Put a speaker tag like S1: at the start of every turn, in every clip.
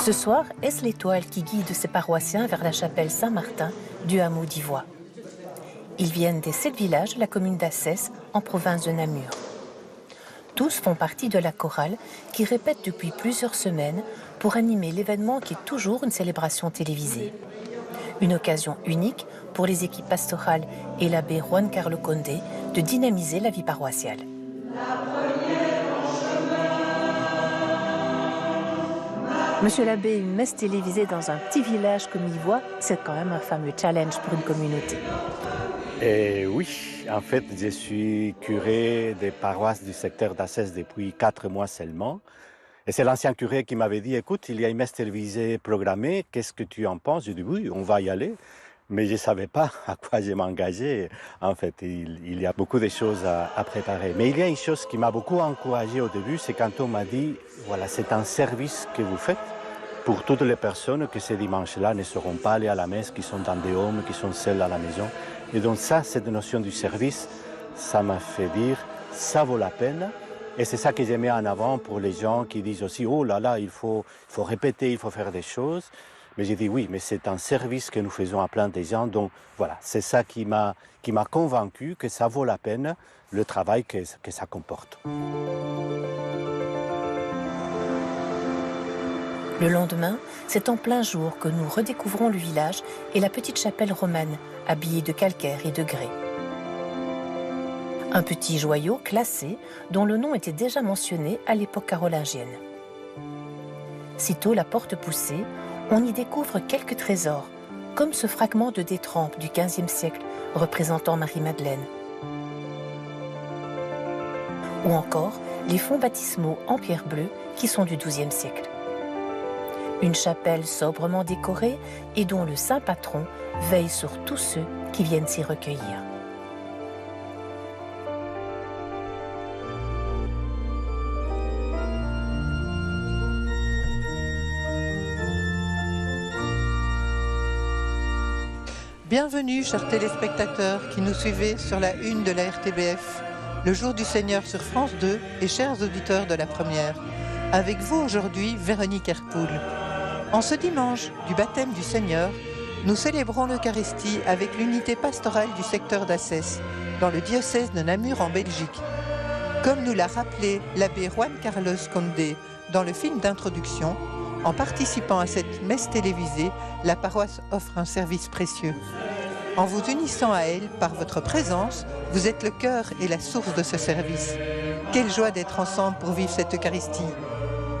S1: Ce soir, est-ce l'étoile qui guide ses paroissiens vers la chapelle Saint-Martin du hameau d'Ivoix. Ils viennent des 7 villages de la commune d'Assès, en province de Namur. Tous font partie de la chorale qui répète depuis plusieurs semaines pour animer l'événement qui est toujours une célébration télévisée. Une occasion unique pour les équipes pastorales et l'abbé Juan Carlos Condé de dynamiser la vie paroissiale. Monsieur l'abbé, une messe télévisée dans un petit village comme Ivoix, c'est quand même un fameux challenge pour une communauté.
S2: Oui, en fait, je suis curé des paroisses du secteur d'Assès depuis 4 mois seulement. Et c'est l'ancien curé qui m'avait dit, écoute, il y a une messe télévisée programmée, qu'est-ce que tu en penses? J'ai dit, oui, on va y aller. Mais je ne savais pas à quoi je m'engageais. En fait, il y a beaucoup de choses à préparer. Mais il y a une chose qui m'a beaucoup encouragé au début, c'est quand on m'a dit, voilà, c'est un service que vous faites pour toutes les personnes qui ce dimanche-là ne seront pas allées à la messe, qui sont dans des homes, qui sont seules à la maison. Et donc ça, cette notion du service, ça m'a fait dire, ça vaut la peine. Et c'est ça que j'ai mis en avant pour les gens qui disent aussi, oh là là, il faut répéter, il faut faire des choses. Mais j'ai dit oui, mais c'est un service que nous faisons à plein de gens. Donc voilà, c'est ça qui m'a convaincu que ça vaut la peine, le travail que ça comporte.
S1: Le lendemain, c'est en plein jour que nous redécouvrons le village et la petite chapelle romane, habillée de calcaire et de grès. Un petit joyau classé dont le nom était déjà mentionné à l'époque carolingienne. Sitôt la porte poussée, on y découvre quelques trésors, comme ce fragment de détrempe du XVe siècle représentant Marie-Madeleine. Ou encore les fonds baptismaux en pierre bleue qui sont du XIIe siècle. Une chapelle sobrement décorée et dont le saint patron veille sur tous ceux qui viennent s'y recueillir.
S3: Bienvenue, chers téléspectateurs qui nous suivez sur la une de la RTBF, le jour du Seigneur sur France 2 et chers auditeurs de la première. Avec vous aujourd'hui, Véronique Herpoul. En ce dimanche du baptême du Seigneur, nous célébrons l'Eucharistie avec l'unité pastorale du secteur d'Assès, dans le diocèse de Namur en Belgique. Comme nous l'a rappelé l'abbé Juan Carlos Condé dans le film d'introduction, en participant à cette messe télévisée, la paroisse offre un service précieux. En vous unissant à elle par votre présence, vous êtes le cœur et la source de ce service. Quelle joie d'être ensemble pour vivre cette Eucharistie.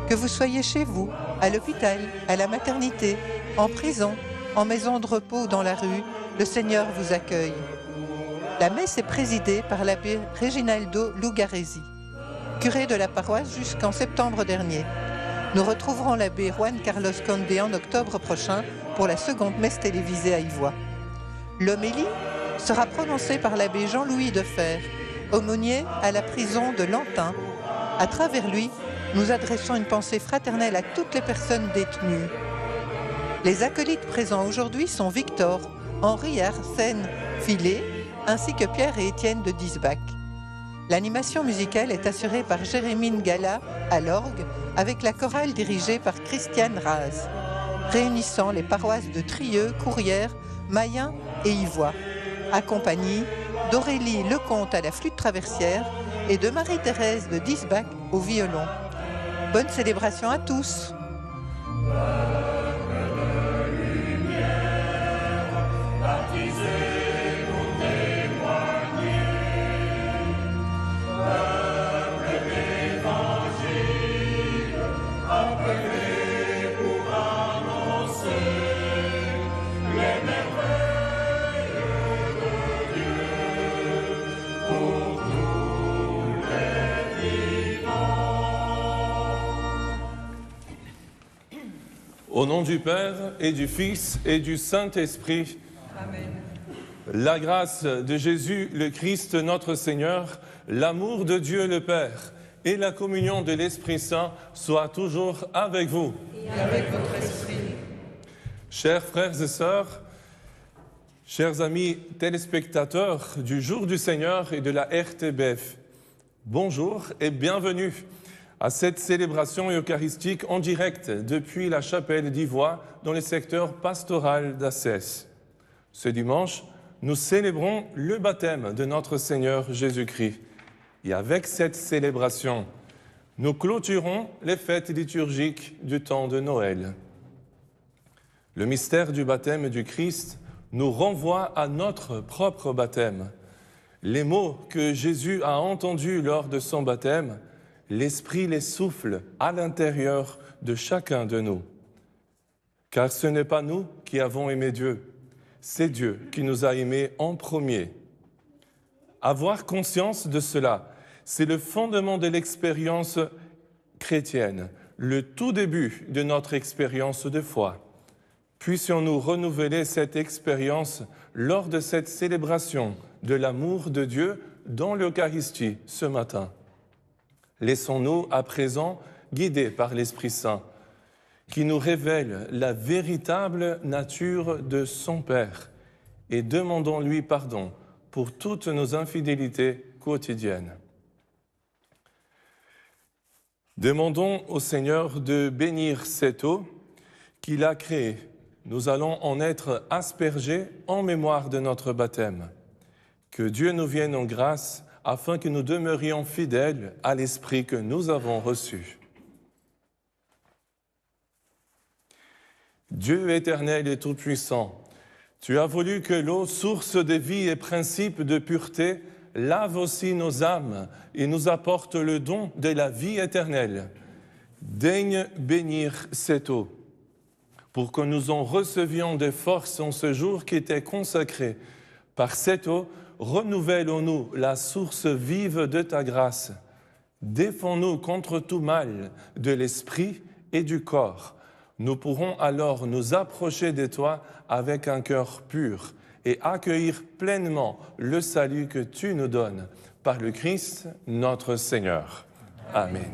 S3: Que vous soyez chez vous, à l'hôpital, à la maternité, en prison, en maison de repos ou dans la rue, le Seigneur vous accueille. La messe est présidée par l'abbé Reginaldo Lugaresi, curé de la paroisse jusqu'en septembre dernier. Nous retrouverons l'abbé Juan Carlos Condé en octobre prochain pour la seconde messe télévisée à Ivoix. L'homélie sera prononcée par l'abbé Jean-Louis Defer, aumônier à la prison de Lantin. À travers lui, nous adressons une pensée fraternelle à toutes les personnes détenues. Les acolytes présents aujourd'hui sont Victor, Henri et Arsène Filet, ainsi que Pierre et Étienne de Disbach. L'animation musicale est assurée par Jérémy Ngala à l'orgue, avec la chorale dirigée par Christiane Raz, réunissant les paroisses de Trieux, Courrières, Mayen et Ivoix, accompagnée d'Aurélie Lecomte à la flûte traversière et de Marie-Thérèse de Disbach au violon. Bonne célébration à tous!
S4: Au nom du Père et du Fils et du Saint-Esprit, Amen. La grâce de Jésus, le Christ, notre Seigneur, l'amour de Dieu le Père et la communion de l'Esprit Saint soient toujours avec vous.
S3: Et avec votre esprit.
S4: Chers frères et sœurs, chers amis téléspectateurs du Jour du Seigneur et de la RTBF, bonjour et bienvenue à cette célébration eucharistique en direct depuis la chapelle d'Ivoire dans le secteur pastoral d'Assès. Ce dimanche, nous célébrons le baptême de notre Seigneur Jésus-Christ. Et avec cette célébration, nous clôturons les fêtes liturgiques du temps de Noël. Le mystère du baptême du Christ nous renvoie à notre propre baptême. Les mots que Jésus a entendus lors de son baptême, l'Esprit les souffle à l'intérieur de chacun de nous. Car ce n'est pas nous qui avons aimé Dieu, c'est Dieu qui nous a aimés en premier. Avoir conscience de cela, c'est le fondement de l'expérience chrétienne, le tout début de notre expérience de foi. Puissions-nous renouveler cette expérience lors de cette célébration de l'amour de Dieu dans l'Eucharistie ce matin. Laissons-nous à présent guider par l'Esprit Saint, qui nous révèle la véritable nature de son Père, et demandons-lui pardon pour toutes nos infidélités quotidiennes. Demandons au Seigneur de bénir cette eau qu'il a créée. Nous allons en être aspergés en mémoire de notre baptême. Que Dieu nous vienne en grâce afin que nous demeurions fidèles à l'Esprit que nous avons reçu. Dieu éternel et tout-puissant, tu as voulu que l'eau, source de vie et principe de pureté, lave aussi nos âmes et nous apporte le don de la vie éternelle. Daigne bénir cette eau, pour que nous en recevions des forces en ce jour qui était consacré. Par cette eau, renouvelle-nous la source vive de ta grâce. Défends-nous contre tout mal de l'esprit et du corps. Nous pourrons alors nous approcher de toi avec un cœur pur et accueillir pleinement le salut que tu nous donnes par le Christ notre Seigneur. Amen.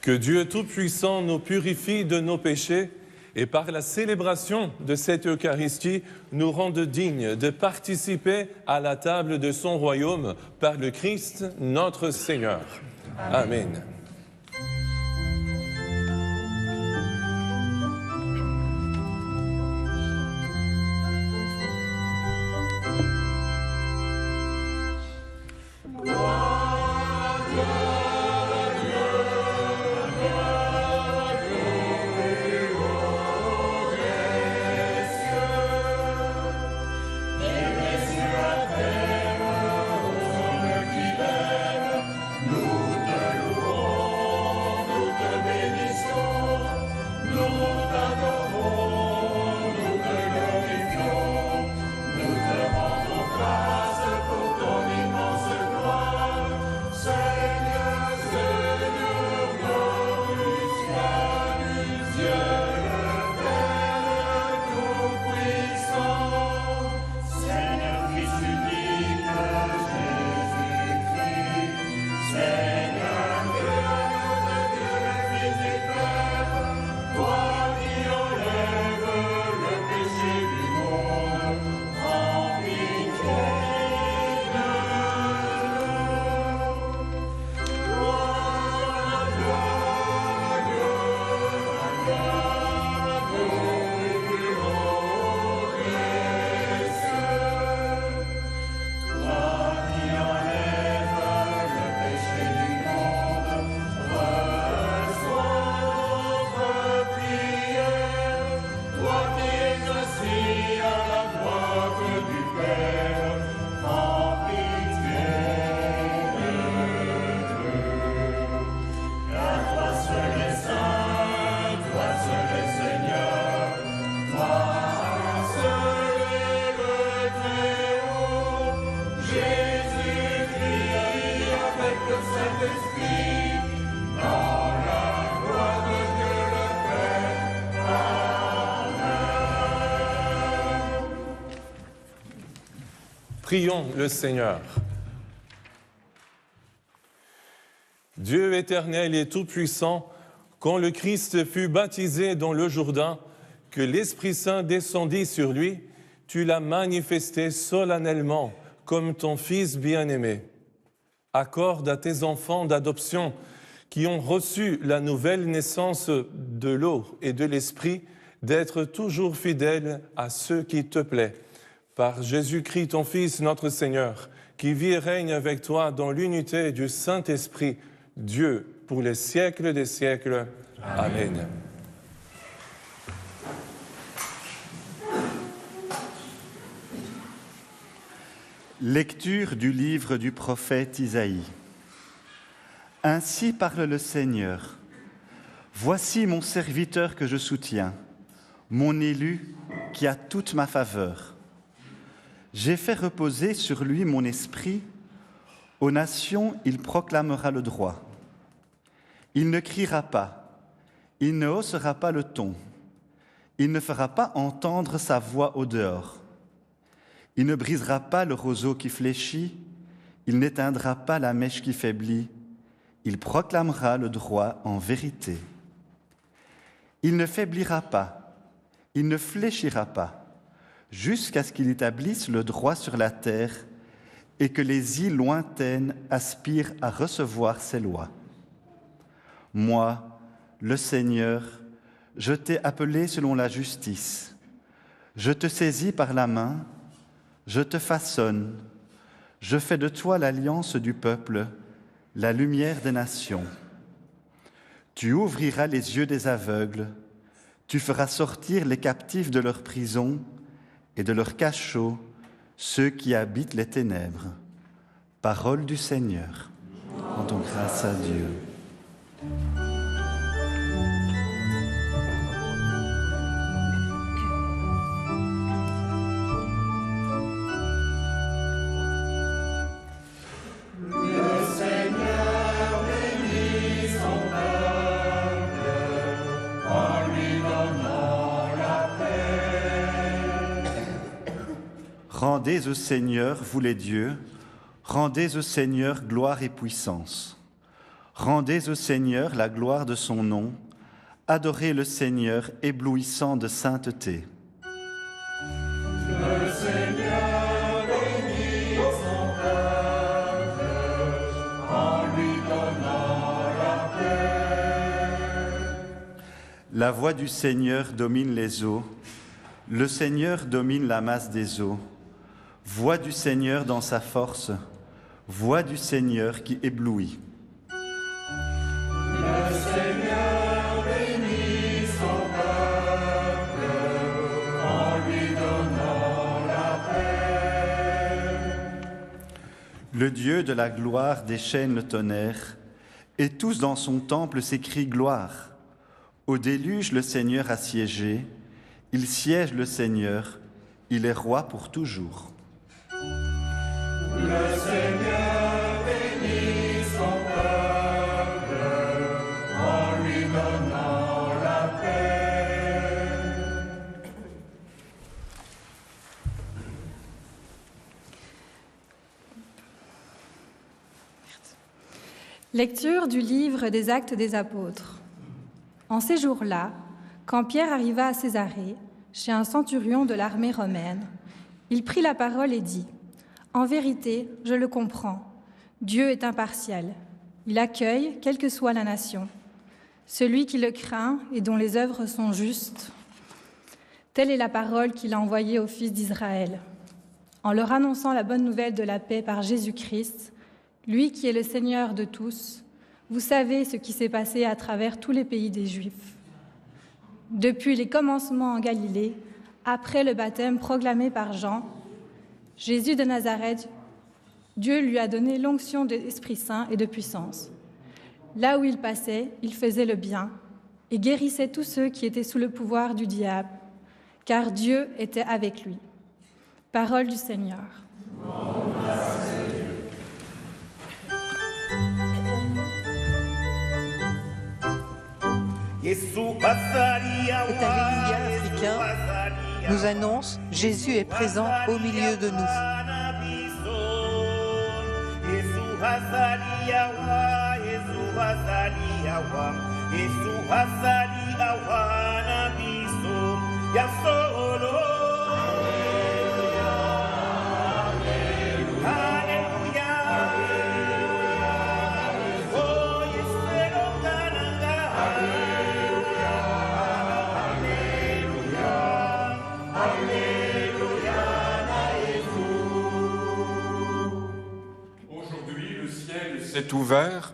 S4: Que Dieu Tout-Puissant nous purifie de nos péchés et par la célébration de cette Eucharistie nous rende dignes de participer à la table de son royaume par le Christ notre Seigneur. Amen.
S5: Nous te louons.
S4: Prions le Seigneur. Dieu éternel et tout-puissant, quand le Christ fut baptisé dans le Jourdain, que l'Esprit Saint descendit sur lui, tu l'as manifesté solennellement comme ton Fils bien-aimé. Accorde à tes enfants d'adoption qui ont reçu la nouvelle naissance de l'eau et de l'Esprit d'être toujours fidèles à ceux qui te plaît. Par Jésus-Christ, ton Fils, notre Seigneur, qui vit et règne avec toi dans l'unité du Saint-Esprit, Dieu, pour les siècles des siècles. Amen.
S5: Lecture du livre du prophète Isaïe. Ainsi parle le Seigneur. Voici mon serviteur que je soutiens, mon élu qui a toute ma faveur. J'ai fait reposer sur lui mon esprit. Aux nations, il proclamera le droit. Il ne criera pas, il ne haussera pas le ton, il ne fera pas entendre sa voix au dehors. Il ne brisera pas le roseau qui fléchit, il n'éteindra pas la mèche qui faiblit, il proclamera le droit en vérité. Il ne faiblira pas, il ne fléchira pas, jusqu'à ce qu'il établisse le droit sur la terre et que les îles lointaines aspirent à recevoir ses lois. Moi, le Seigneur, je t'ai appelé selon la justice. Je te saisis par la main, je te façonne, je fais de toi l'alliance du peuple, la lumière des nations. Tu ouvriras les yeux des aveugles, tu feras sortir les captifs de leur prison et de leur cachot ceux qui habitent les ténèbres. Parole du Seigneur. Rendons grâce à Dieu. Rendez au Seigneur, vous les dieux, rendez au Seigneur gloire et puissance. Rendez au Seigneur la gloire de son nom, adorez le Seigneur éblouissant de sainteté.
S6: Le Seigneur bénit son peuple en lui donnant la paix.
S5: La voix du Seigneur domine les eaux, le Seigneur domine la masse des eaux. Voix du Seigneur dans sa force, voix du Seigneur qui éblouit.
S6: Le Seigneur bénit son peuple en lui donnant la paix.
S5: Le Dieu de la gloire déchaîne le tonnerre, et tous dans son temple s'écrient gloire. Au déluge, le Seigneur a siégé, il siège le Seigneur, il est roi pour toujours.
S6: Le Seigneur bénit son peuple en lui donnant la paix.
S7: Lecture du livre des Actes des Apôtres. En ces jours-là, quand Pierre arriva à Césarée, chez un centurion de l'armée romaine, il prit la parole et dit : « En vérité, je le comprends, Dieu est impartial. Il accueille, quelle que soit la nation. Celui qui le craint et dont les œuvres sont justes. Telle est la parole qu'il a envoyée aux fils d'Israël. En leur annonçant la bonne nouvelle de la paix par Jésus-Christ, lui qui est le Seigneur de tous, vous savez ce qui s'est passé à travers tous les pays des Juifs. Depuis les commencements en Galilée, après le baptême proclamé par Jean, Jésus de Nazareth, Dieu lui a donné l'onction de l'Esprit Saint et de puissance. Là où il passait, il faisait le bien et guérissait tous ceux qui étaient sous le pouvoir du diable, car Dieu était avec lui. Parole du Seigneur.
S3: Cet Alléluia africain nous annonce Jésus est présent au milieu de nous.
S8: Est ouvert,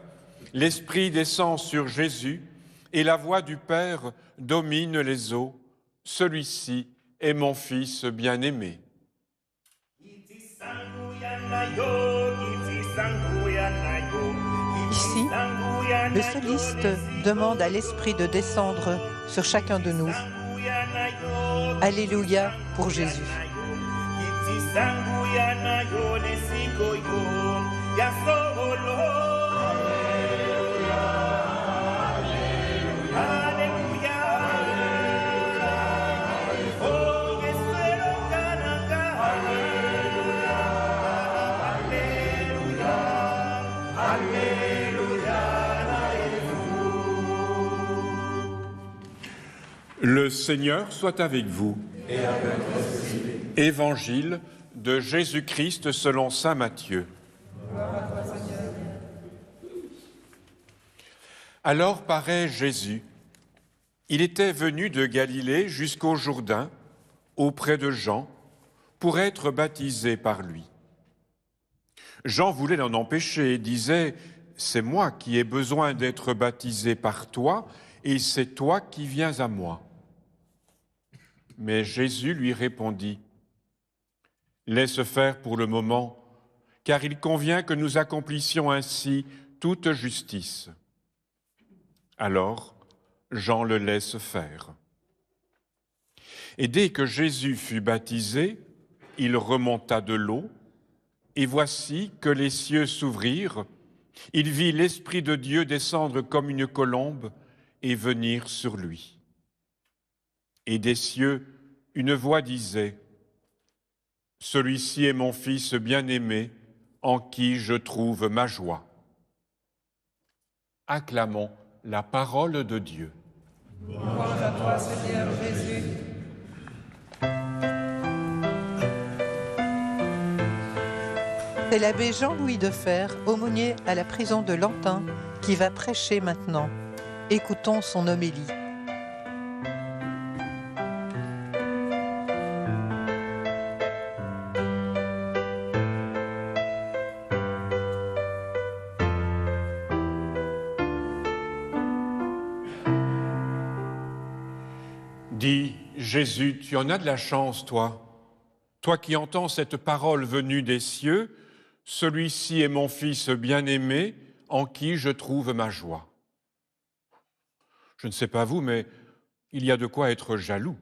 S8: l'Esprit descend sur Jésus et la voix du Père domine les eaux. Celui-ci est mon Fils bien-aimé.
S3: Ici, le soliste demande à l'Esprit de descendre sur chacun de nous. Alléluia pour Jésus.
S8: Le Seigneur soit avec vous. Et avec votre esprit. Évangile de Jésus-Christ selon saint Matthieu. Alors paraît Jésus. Il était venu de Galilée jusqu'au Jourdain, auprès de Jean, pour être baptisé par lui. Jean voulait l'en empêcher et disait « C'est moi qui ai besoin d'être baptisé par toi, et c'est toi qui viens à moi. » Mais Jésus lui répondit « Laisse faire pour le moment, car il convient que nous accomplissions ainsi toute justice. » Alors, Jean le laisse faire. Et dès que Jésus fut baptisé, il remonta de l'eau, et voici que les cieux s'ouvrirent. Il vit l'Esprit de Dieu descendre comme une colombe et venir sur lui. Et des cieux, une voix disait « Celui-ci est mon Fils bien-aimé, en qui je trouve ma joie. » Acclamons la parole de Dieu.
S9: Gloire à toi, Seigneur Jésus.
S3: C'est l'abbé Jean-Louis Defer, aumônier à la prison de Lantin, qui va prêcher maintenant. Écoutons son homélie.
S8: Dis, Jésus, tu en as de la chance, toi qui entends cette parole venue des cieux, celui-ci est mon Fils bien-aimé, en qui je trouve ma joie. Je ne sais pas vous, mais il y a de quoi être jaloux.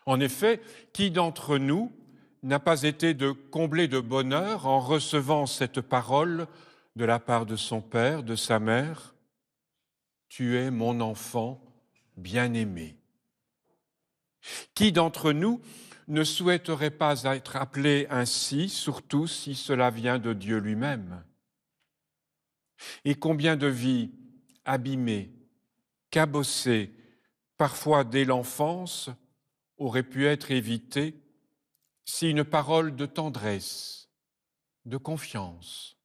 S8: En effet, qui d'entre nous n'a pas été de comblé de bonheur en recevant cette parole de la part de son père, de sa mère ? Tu es mon enfant bien-aimé. Qui d'entre nous ne souhaiterait pas être appelé ainsi, surtout si cela vient de Dieu lui-même ? Et combien de vies abîmées, cabossées, parfois dès l'enfance, auraient pu être évitées si une parole de tendresse, de confiance,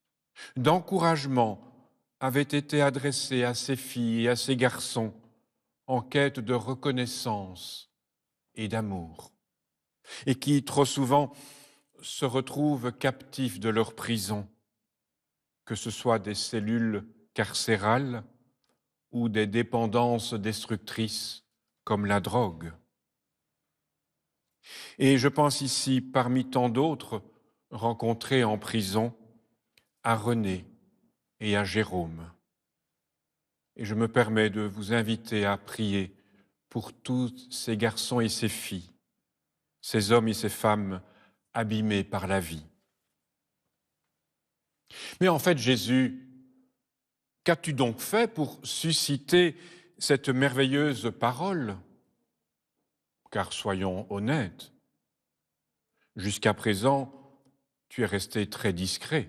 S8: d'encouragement avait été adressée à ces filles et à ces garçons en quête de reconnaissance et d'amour, et qui, trop souvent, se retrouvent captifs de leur prison, que ce soit des cellules carcérales ou des dépendances destructrices comme la drogue. Et je pense ici, parmi tant d'autres rencontrés en prison, à René et à Jérôme. Et je me permets de vous inviter à prier pour tous ces garçons et ces filles, ces hommes et ces femmes abîmés par la vie. Mais en fait, Jésus, qu'as-tu donc fait pour susciter cette merveilleuse parole ? Car soyons honnêtes, jusqu'à présent, tu es resté très discret.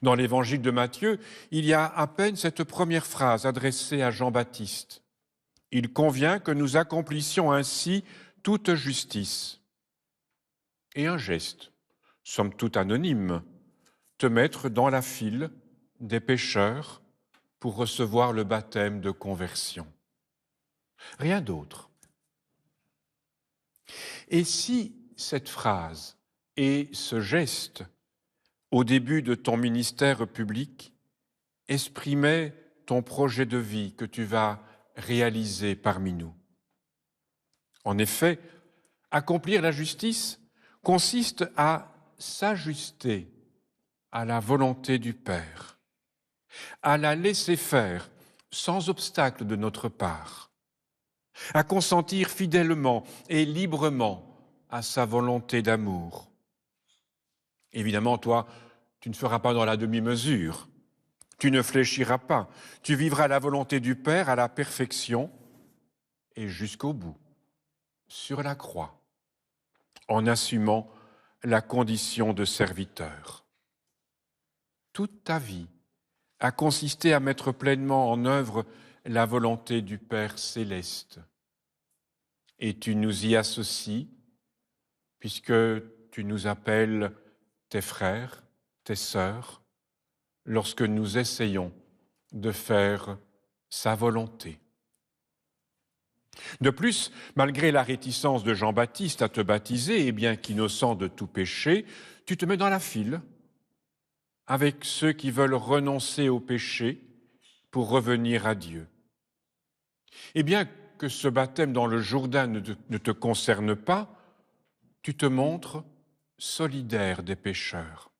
S8: Dans l'évangile de Matthieu, il y a à peine cette première phrase adressée à Jean-Baptiste. « Il convient que nous accomplissions ainsi toute justice. » Et un geste, somme toute anonyme, te mettre dans la file des pécheurs pour recevoir le baptême de conversion. Rien d'autre. Et si cette phrase et ce geste, au début de ton ministère public, exprimaient ton projet de vie que tu vas réaliser parmi nous? En effet, accomplir la justice consiste à s'ajuster à la volonté du Père, à la laisser faire sans obstacle de notre part, à consentir fidèlement et librement à sa volonté d'amour. Évidemment, toi, tu ne feras pas dans la demi-mesure, tu ne fléchiras pas, tu vivras la volonté du Père à la perfection et jusqu'au bout, sur la croix, en assumant la condition de serviteur. Toute ta vie a consisté à mettre pleinement en œuvre la volonté du Père céleste. Et tu nous y associes, puisque tu nous appelles tes frères, tes sœurs, lorsque nous essayons de faire sa volonté. De plus, malgré la réticence de Jean-Baptiste à te baptiser, et bien qu'innocent de tout péché, tu te mets dans la file avec ceux qui veulent renoncer au péché pour revenir à Dieu. Et bien que ce baptême dans le Jourdain ne te concerne pas, tu te montres solidaire des pécheurs,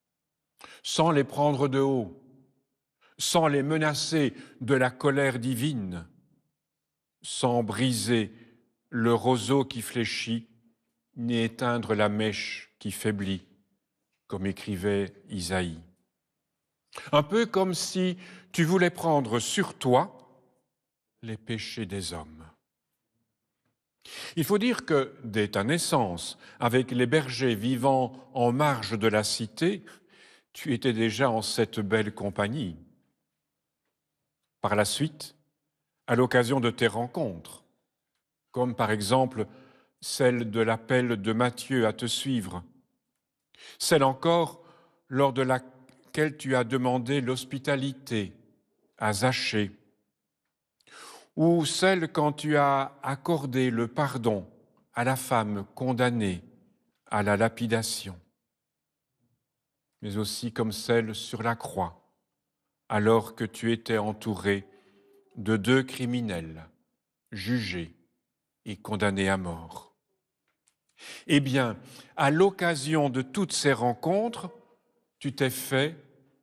S8: sans les prendre de haut, sans les menacer de la colère divine, sans briser le roseau qui fléchit, ni éteindre la mèche qui faiblit, comme écrivait Isaïe. Un peu comme si tu voulais prendre sur toi les péchés des hommes. Il faut dire que, dès ta naissance, avec les bergers vivant en marge de la cité, tu étais déjà en cette belle compagnie. Par la suite, à l'occasion de tes rencontres, comme par exemple celle de l'appel de Matthieu à te suivre, celle encore lors de laquelle tu as demandé l'hospitalité à Zachée, ou celle quand tu as accordé le pardon à la femme condamnée à la lapidation, mais aussi comme celle sur la croix, alors que tu étais entouré de 2 criminels jugés et condamnés à mort. Eh bien, à l'occasion de toutes ces rencontres, tu t'es fait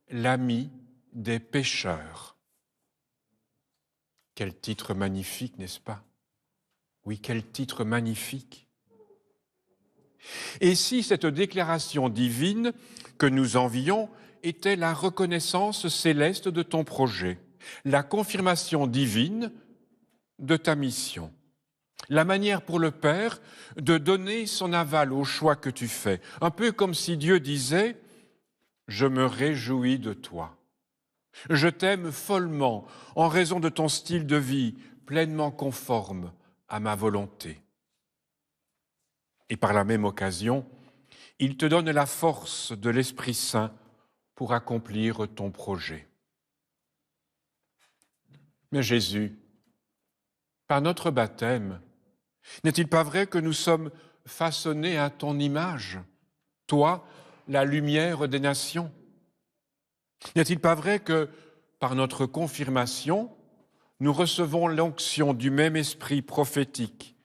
S8: l'ami des pécheurs. Quel titre magnifique, n'est-ce pas? Oui, quel titre magnifique. Et si cette déclaration divine que nous envions était la reconnaissance céleste de ton projet, la confirmation divine de ta mission, la manière pour le Père de donner son aval au choix que tu fais, un peu comme si Dieu disait « Je me réjouis de toi ». Je t'aime follement en raison de ton style de vie pleinement conforme à ma volonté. Et par la même occasion, il te donne la force de l'Esprit Saint pour accomplir ton projet. Mais Jésus, par notre baptême, n'est-il pas vrai que nous sommes façonnés à ton image, toi, la lumière des nations? N'est-il pas vrai que, par notre confirmation, nous recevons l'onction du même esprit prophétique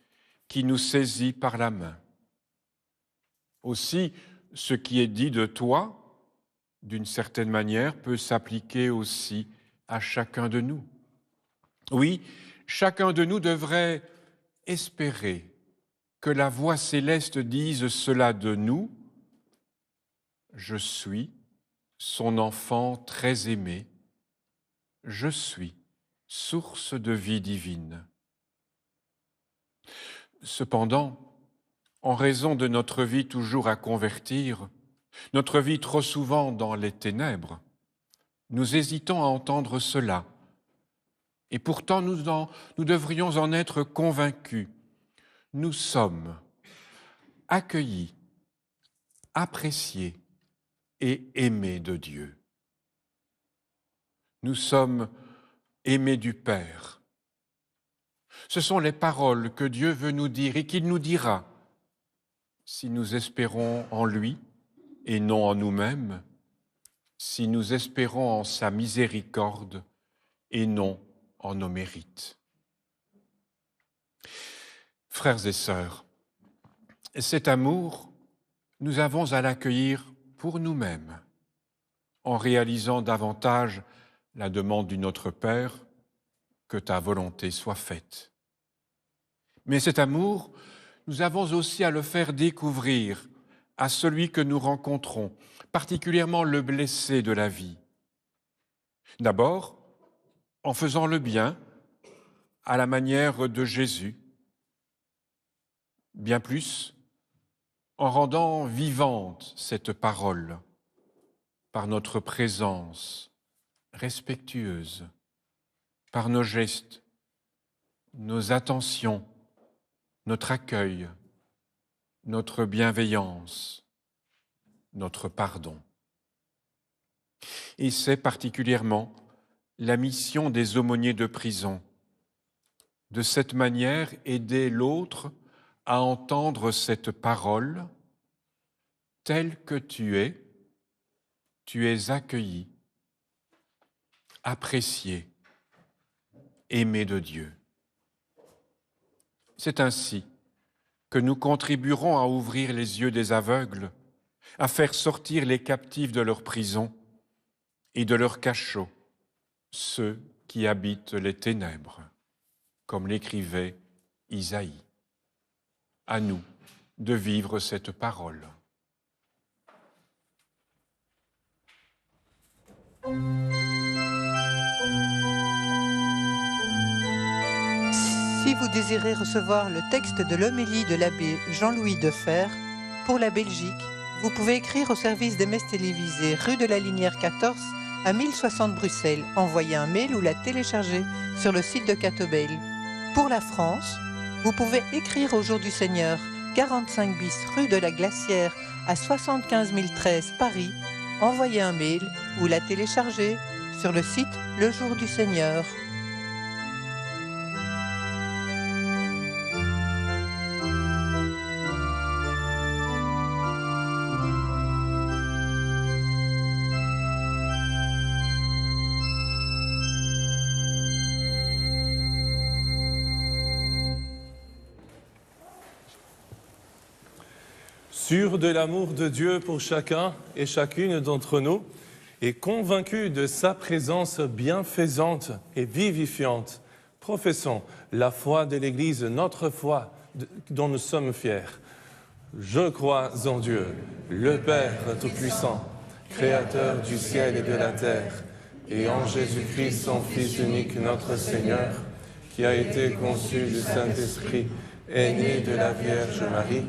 S8: qui nous saisit par la main? Aussi, ce qui est dit de toi, d'une certaine manière, peut s'appliquer aussi à chacun de nous. Oui, chacun de nous devrait espérer que la voix céleste dise cela de nous. Je suis son enfant très aimé, je suis source de vie divine. Cependant, en raison de notre vie toujours à convertir, notre vie trop souvent dans les ténèbres, Nous hésitons à entendre cela. Et pourtant, nous devrions en être convaincus. Nous sommes accueillis, appréciés et aimés de Dieu. Nous sommes aimés du Père. Ce sont les paroles que Dieu veut nous dire et qu'il nous dira si nous espérons en lui et non en nous-mêmes, si nous espérons en sa miséricorde et non en nos mérites. Frères et sœurs, cet amour, nous avons à l'accueillir pour nous-mêmes, en réalisant davantage la demande du Notre Père, que ta volonté soit faite. Mais cet amour, nous avons aussi à le faire découvrir à celui que nous rencontrons, particulièrement le blessé de la vie. D'abord, en faisant le bien à la manière de Jésus. Bien plus, en rendant vivante cette parole par notre présence respectueuse, par nos gestes, nos attentions, notre accueil, notre bienveillance, notre pardon. Et c'est particulièrement la mission des aumôniers de prison. De cette manière, aider l'autre à entendre cette parole, telle que tu es accueilli, apprécié, aimé de Dieu. C'est ainsi que nous contribuerons à ouvrir les yeux des aveugles, à faire sortir les captifs de leur prison et de leurs cachots, ceux qui habitent les ténèbres, comme l'écrivait Isaïe. À nous de vivre cette parole.
S3: Si vous désirez recevoir le texte de l'homélie de l'abbé Jean-Louis Defer pour la Belgique, vous pouvez écrire au service des messes télévisées rue de la Linière 14 à 1060 Bruxelles, envoyer un mail ou la télécharger sur le site de Catobel. Pour la France, vous pouvez écrire au Jour du Seigneur, 45 bis rue de la Glacière à 75 013 Paris, envoyer un mail ou la télécharger sur le site Le Jour du Seigneur.
S4: Sûr de l'amour de Dieu pour chacun et chacune d'entre nous, et convaincu de sa présence bienfaisante et vivifiante, professons la foi de l'Église, notre foi dont nous sommes fiers. Je crois en Dieu, le Père Tout-Puissant, Créateur du ciel et de la terre, et en Jésus-Christ, son Fils unique, notre Seigneur, qui a été conçu du Saint-Esprit, est né de la Vierge Marie,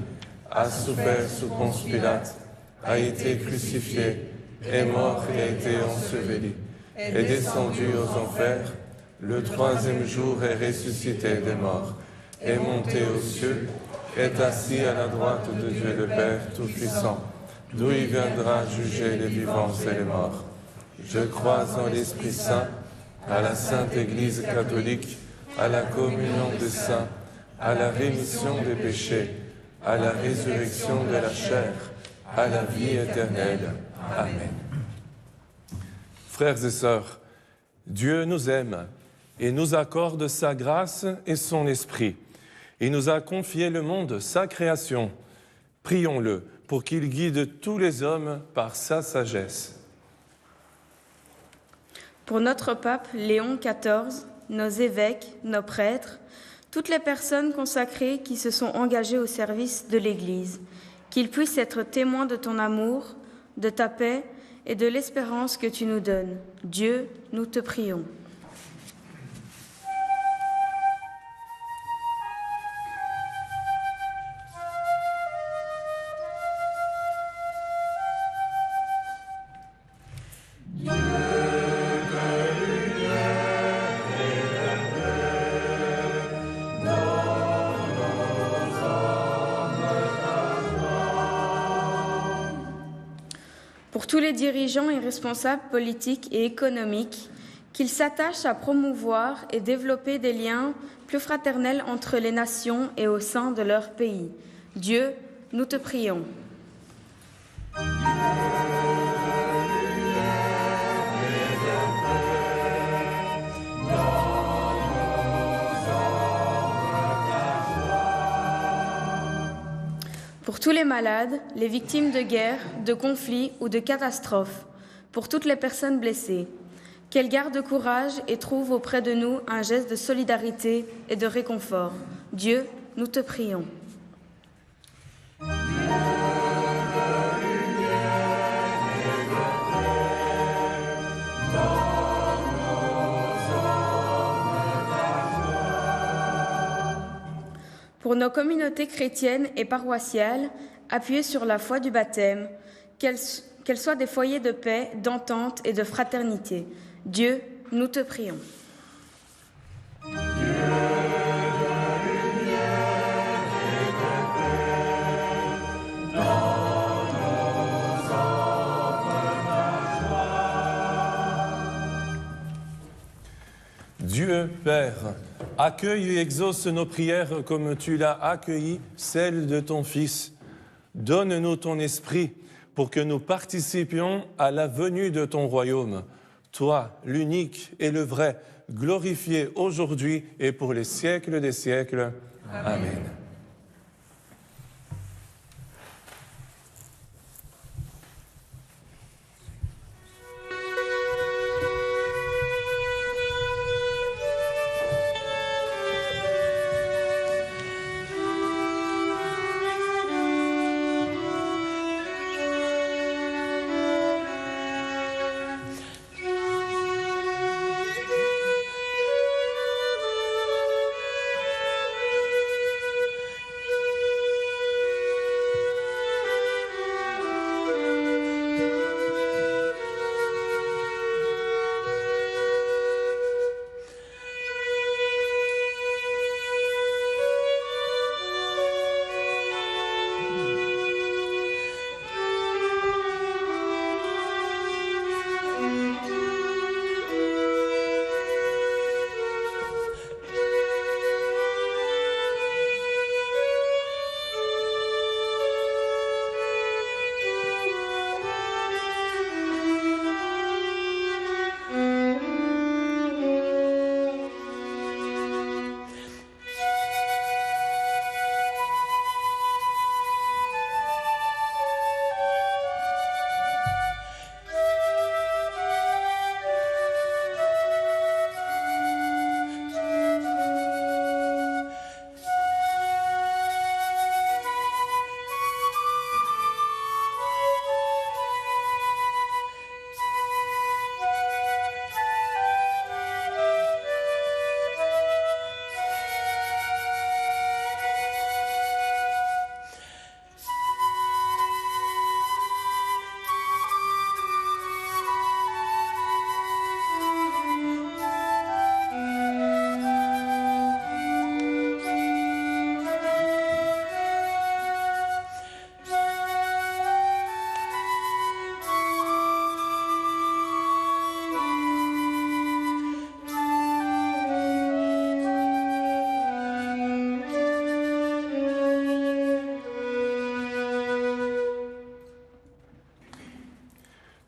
S4: a souffert sous Ponce Pilate, a été crucifié, est mort et a été enseveli, est descendu aux enfers, le troisième jour est ressuscité des morts, est monté aux cieux, est assis à la droite de Dieu le Père Tout-Puissant, d'où il viendra juger les vivants et les morts. Je crois en l'Esprit Saint, à la Sainte Église catholique, à la communion des saints, à la rémission des péchés, à la résurrection de la chair, à la vie éternelle. Amen. Frères et sœurs, Dieu nous aime et nous accorde sa grâce et son esprit. Il nous a confié le monde, sa création. Prions-le pour qu'il guide tous les hommes par sa sagesse.
S10: Pour notre pape Léon XIV, nos évêques, nos prêtres, toutes les personnes consacrées qui se sont engagées au service de l'Église, qu'ils puissent être témoins de ton amour, de ta paix et de l'espérance que tu nous donnes. Dieu, nous te prions.
S6: Dieu
S10: Pour tous les dirigeants et responsables politiques et économiques, qu'ils s'attachent à promouvoir et développer des liens plus fraternels entre les nations et au sein de leur pays. Dieu, nous te prions. Pour tous les malades, les victimes de guerre, de conflits ou de catastrophes, pour toutes les personnes blessées, qu'elles gardent courage et trouvent auprès de nous un geste de solidarité et de réconfort. Dieu, nous te prions. Pour nos communautés chrétiennes et paroissiales, appuyées sur la foi du baptême, qu'elles soient des foyers de paix, d'entente et de fraternité. Dieu, nous te prions.
S4: Dieu Père, accueille et exauce nos prières comme tu l'as accueilli celles de ton Fils. Donne-nous ton esprit pour que nous participions à la venue de ton royaume. Toi, l'unique et le vrai, glorifié aujourd'hui et pour les siècles des siècles. Amen.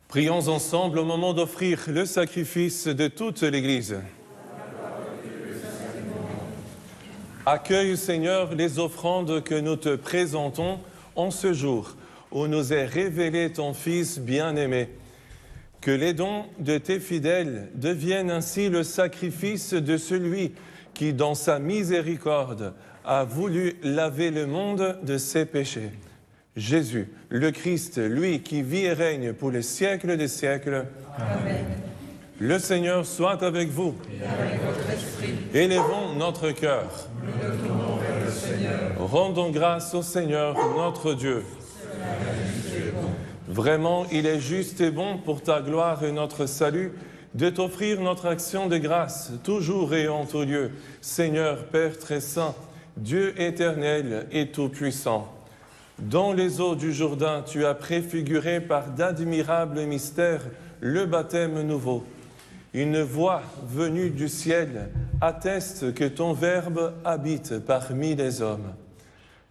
S4: Prions ensemble au moment d'offrir le sacrifice de toute l'Église. Accueille, Seigneur, les offrandes que nous te présentons en ce jour où nous est révélé ton Fils bien-aimé. Que les dons de tes fidèles deviennent ainsi le sacrifice de celui qui, dans sa miséricorde, a voulu laver le monde de ses péchés. Jésus, le Christ, lui qui vit et règne pour les siècles des siècles.
S9: Amen.
S4: Le Seigneur soit avec vous.
S9: Et avec votre esprit.
S4: Élevons notre cœur.
S9: Nous nous tournons vers le Seigneur.
S4: Rendons grâce au Seigneur, notre Dieu. Vraiment, il est juste et bon pour ta gloire et notre salut de t'offrir notre action de grâce, toujours et en tout lieu. Seigneur, Père très saint, Dieu éternel et tout-puissant. Dans les eaux du Jourdain, tu as préfiguré par d'admirables mystères le baptême nouveau. Une voix venue du ciel atteste que ton Verbe habite parmi les hommes.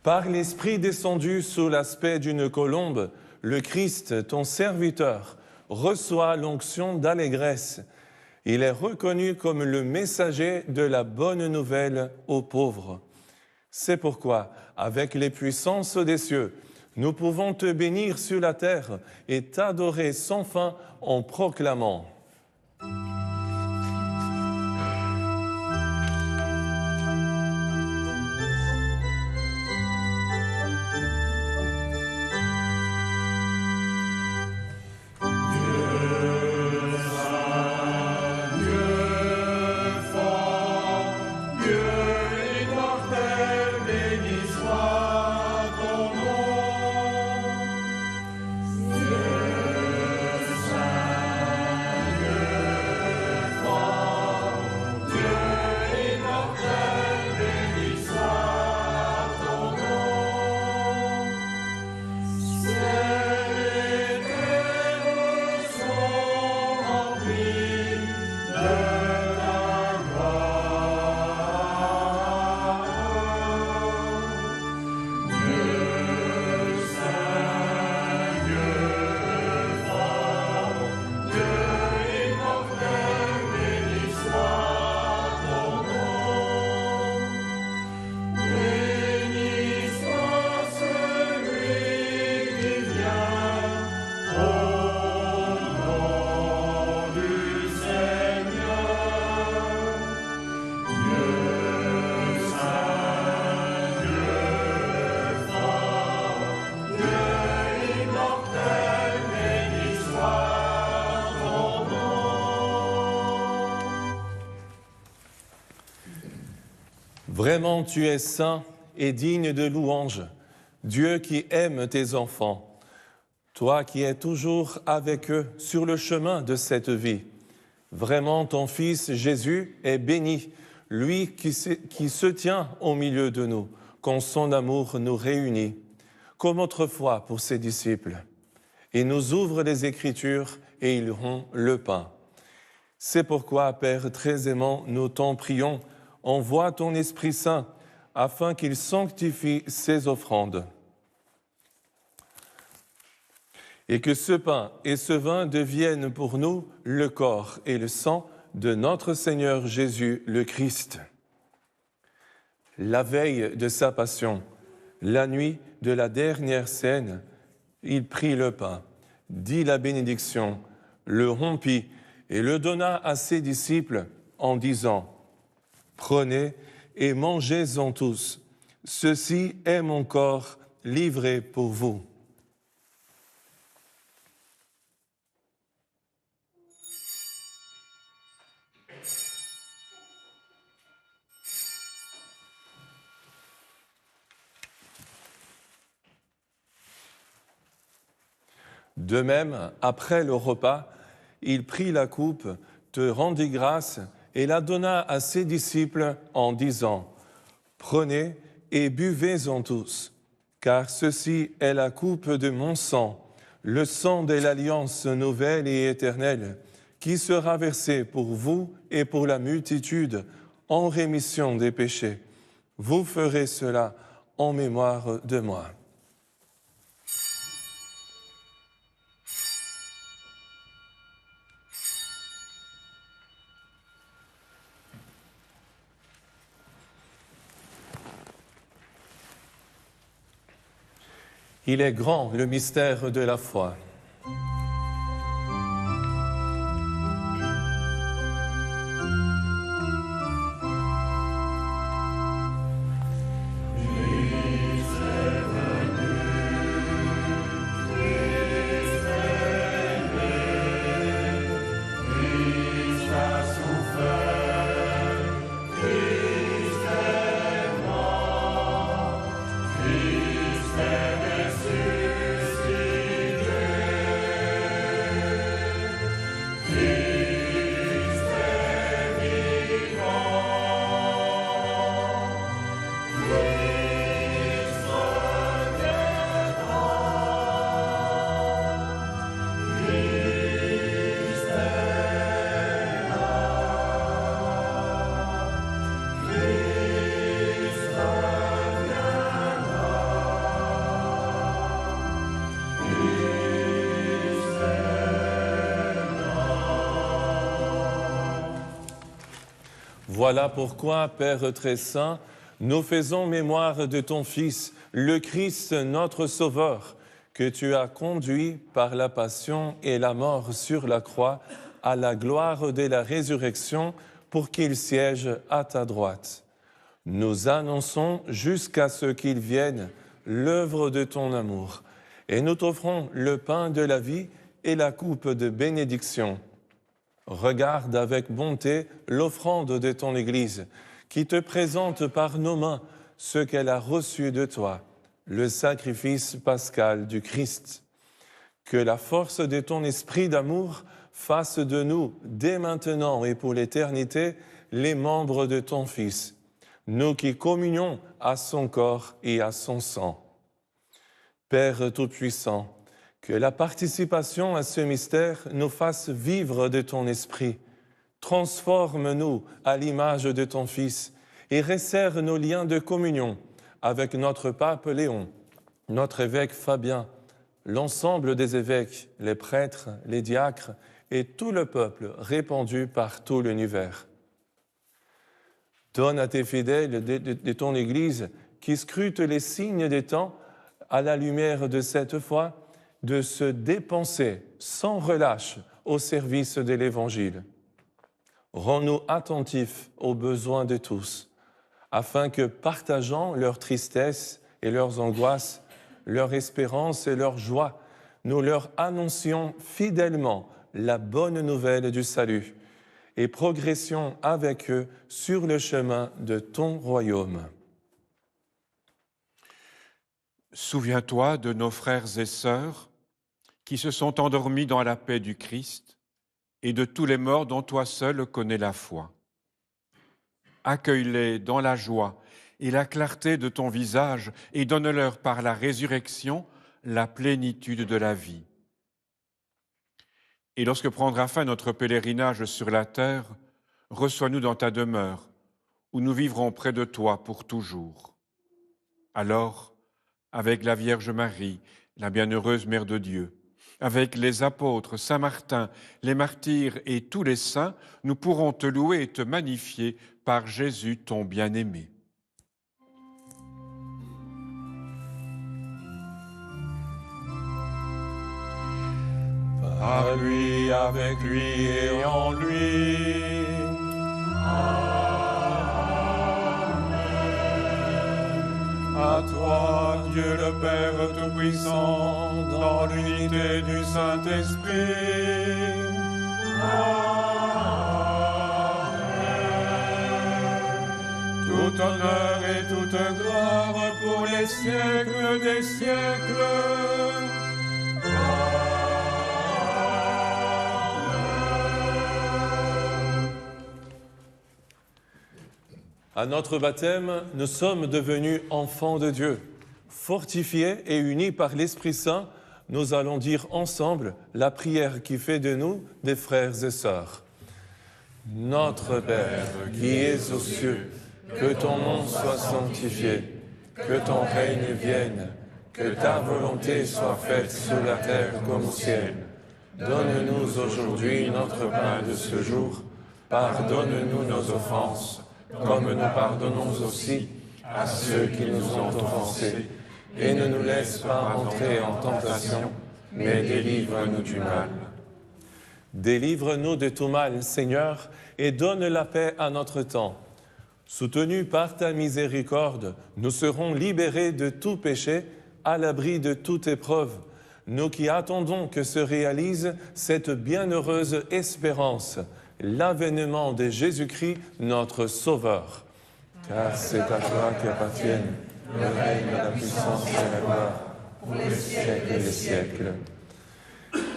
S4: Par l'Esprit descendu sous l'aspect d'une colombe, le Christ, ton serviteur, reçoit l'onction d'allégresse. Il est reconnu comme le messager de la bonne nouvelle aux pauvres. C'est pourquoi, avec les puissances des cieux, nous pouvons te bénir sur la terre et t'adorer sans fin en proclamant. Vraiment, tu es saint et digne de louange, Dieu qui aime tes enfants, toi qui es toujours avec eux sur le chemin de cette vie. Vraiment, ton Fils Jésus est béni, lui qui se tient au milieu de nous, quand son amour nous réunit, comme autrefois pour ses disciples. Il nous ouvre les Écritures et il rompt le pain. C'est pourquoi, Père très aimant, nous t'en prions, envoie ton Esprit Saint afin qu'il sanctifie ces offrandes. Et que ce pain et ce vin deviennent pour nous le corps et le sang de notre Seigneur Jésus le Christ. La veille de sa passion, la nuit de la dernière scène, il prit le pain, dit la bénédiction, le rompit et le donna à ses disciples en disant « Prenez et mangez-en tous, ceci est mon corps livré pour vous. » De même, après le repas, il prit la coupe, te rendit grâce et la donna à ses disciples en disant « Prenez et buvez-en tous, car ceci est la coupe de mon sang, le sang de l'alliance nouvelle et éternelle, qui sera versé pour vous et pour la multitude en rémission des péchés. Vous ferez cela en mémoire de moi. » Il est grand le mystère de la foi.
S6: Christ est ressuscité.
S4: Voilà pourquoi, Père très saint, nous faisons mémoire de ton Fils, le Christ, notre Sauveur, que tu as conduit par la passion et la mort sur la croix à la gloire de la résurrection pour qu'il siège à ta droite. Nous annonçons jusqu'à ce qu'il vienne l'œuvre de ton amour et nous t'offrons le pain de la vie et la coupe de bénédiction. Regarde avec bonté l'offrande de ton Église qui te présente par nos mains ce qu'elle a reçu de toi, le sacrifice pascal du Christ. Que la force de ton esprit d'amour fasse de nous, dès maintenant et pour l'éternité, les membres de ton Fils, nous qui communions à son corps et à son sang. Père Tout-Puissant, que la participation à ce mystère nous fasse vivre de ton esprit. Transforme-nous à l'image de ton Fils et resserre nos liens de communion avec notre pape Léon, notre évêque Fabien, l'ensemble des évêques, les prêtres, les diacres et tout le peuple répandu par tout l'univers. Donne à tes fidèles de ton Église qui scrutent les signes des temps à la lumière de cette foi, de se dépenser sans relâche au service de l'Évangile. Rends-nous attentifs aux besoins de tous, afin que, partageant leur tristesse et leurs angoisses, leur espérance et leur joie, nous leur annoncions fidèlement la bonne nouvelle du salut et progressions avec eux sur le chemin de ton royaume.
S8: Souviens-toi de nos frères et sœurs qui se sont endormis dans la paix du Christ et de tous les morts dont toi seul connais la foi. Accueille-les dans la joie et la clarté de ton visage et donne-leur par la résurrection la plénitude de la vie. Et lorsque prendra fin notre pèlerinage sur la terre, reçois-nous dans ta demeure, où nous vivrons près de toi pour toujours. Alors, avec la Vierge Marie, la bienheureuse Mère de Dieu, avec les apôtres, Saint Martin, les martyrs et tous les saints, nous pourrons te louer et te magnifier par Jésus, ton bien-aimé.
S4: Par lui, avec lui et en lui. À toi, Dieu le Père Tout-Puissant, dans l'unité du Saint-Esprit. Amen. Tout honneur et toute gloire pour les siècles des siècles. À notre baptême, nous sommes devenus enfants de Dieu. Fortifiés et unis par l'Esprit Saint, nous allons dire ensemble la prière qui fait de nous des frères et sœurs. Notre Père, qui es aux cieux, que ton nom soit sanctifié, que ton règne vienne, que ta volonté soit faite sur la terre comme au ciel. Donne-nous aujourd'hui notre pain de ce jour. Pardonne-nous nos offenses, comme nous pardonnons aussi à ceux qui nous ont offensés. Et ne nous laisse pas entrer en tentation, mais délivre-nous du mal. Délivre-nous de tout mal, Seigneur, et donne la paix à notre temps. Soutenus par ta miséricorde, nous serons libérés de tout péché, à l'abri de toute épreuve, nous qui attendons que se réalise cette bienheureuse espérance, l'avènement de Jésus-Christ, notre Sauveur. Car c'est à toi qu'appartiennent le règne, la puissance et la gloire, pour les siècles des siècles.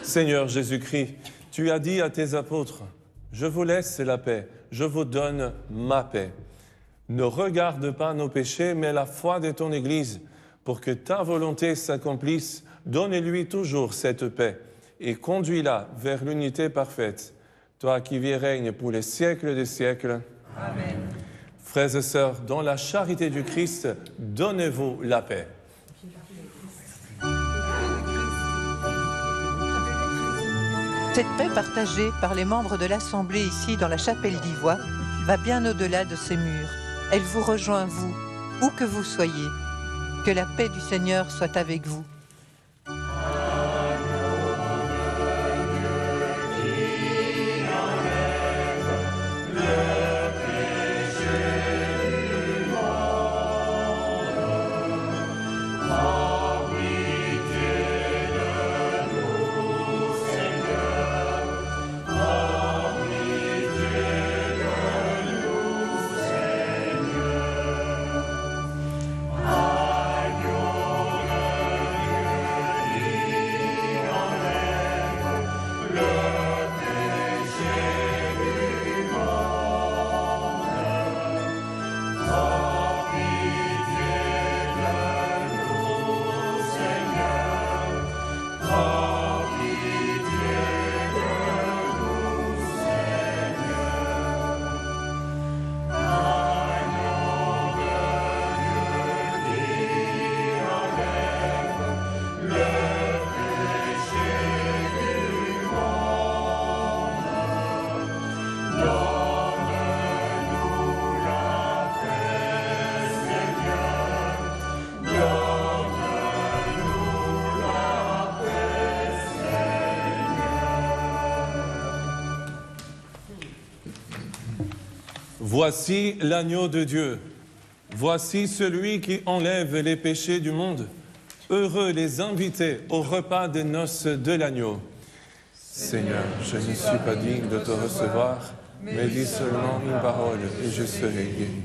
S4: Seigneur Jésus-Christ, tu as dit à tes apôtres, « Je vous laisse la paix, je vous donne ma paix. » Ne regarde pas nos péchés, mais la foi de ton Église, pour que ta volonté s'accomplisse. Donne-lui toujours cette paix et conduis-la vers l'unité parfaite. Toi qui vis et règnes pour les siècles des siècles. Amen. Frères et sœurs, dans la charité du Christ, donnez-vous la paix.
S3: Cette paix partagée par les membres de l'Assemblée ici dans la chapelle d'Ivoire va bien au-delà de ces murs. Elle vous rejoint, vous, où que vous soyez. Que la paix du Seigneur soit avec vous.
S4: Voici l'agneau de Dieu. Voici celui qui enlève les péchés du monde. Heureux les invités au repas de noces de l'agneau. Seigneur, je ne suis pas digne de te recevoir, mais dis seulement une parole et je serai guéri.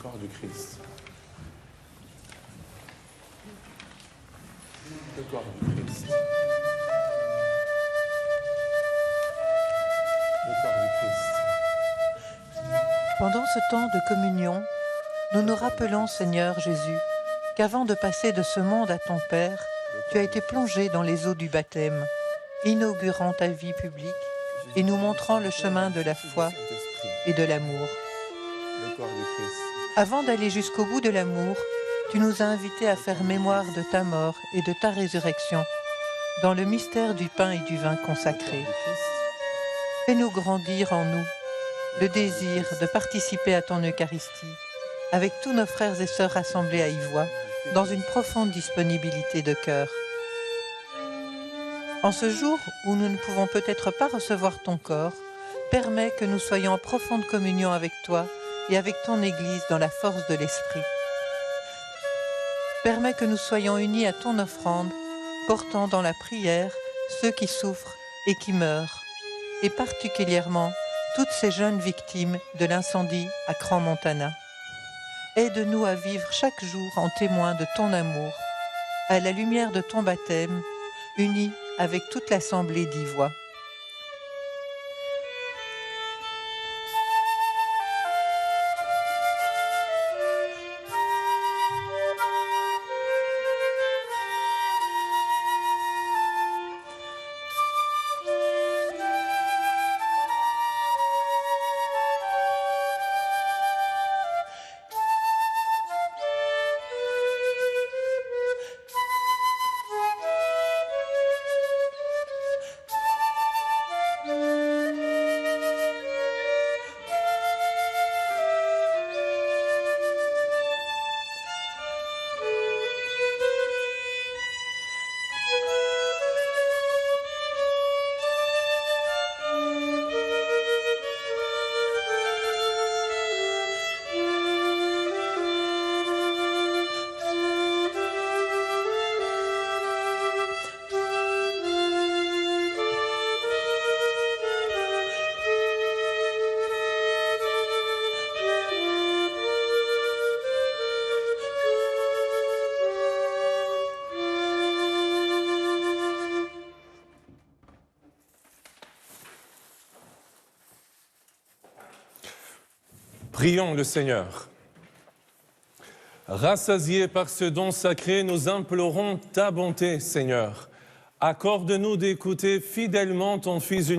S4: corps du Christ. Le corps du Christ. Le corps du Christ.
S3: Pendant ce temps de communion, nous nous rappelons, Seigneur Jésus, qu'avant de passer de ce monde à ton Père, tu as été plongé dans les eaux du baptême, inaugurant ta vie publique et nous montrant le chemin de la foi et de l'amour. Avant d'aller jusqu'au bout de l'amour, tu nous as invités à faire mémoire de ta mort et de ta résurrection dans le mystère du pain et du vin consacré. Fais-nous grandir en nous le désir de participer à ton Eucharistie avec tous nos frères et sœurs rassemblés à Ivoix dans une profonde disponibilité de cœur. En ce jour où nous ne pouvons peut-être pas recevoir ton corps, permets que nous soyons en profonde communion avec toi et avec ton Église dans la force de l'Esprit. Permets que nous soyons unis à ton offrande, portant dans la prière ceux qui souffrent et qui meurent, et particulièrement toutes ces jeunes victimes de l'incendie à Crans-Montana. Aide-nous à vivre chaque jour en témoin de ton amour, à la lumière de ton baptême, unis avec toute l'Assemblée d'Ivoix.
S4: Prions le Seigneur. Rassasiés par ce don sacré, nous implorons ta bonté, Seigneur. Accorde-nous d'écouter fidèlement ton Fils unique.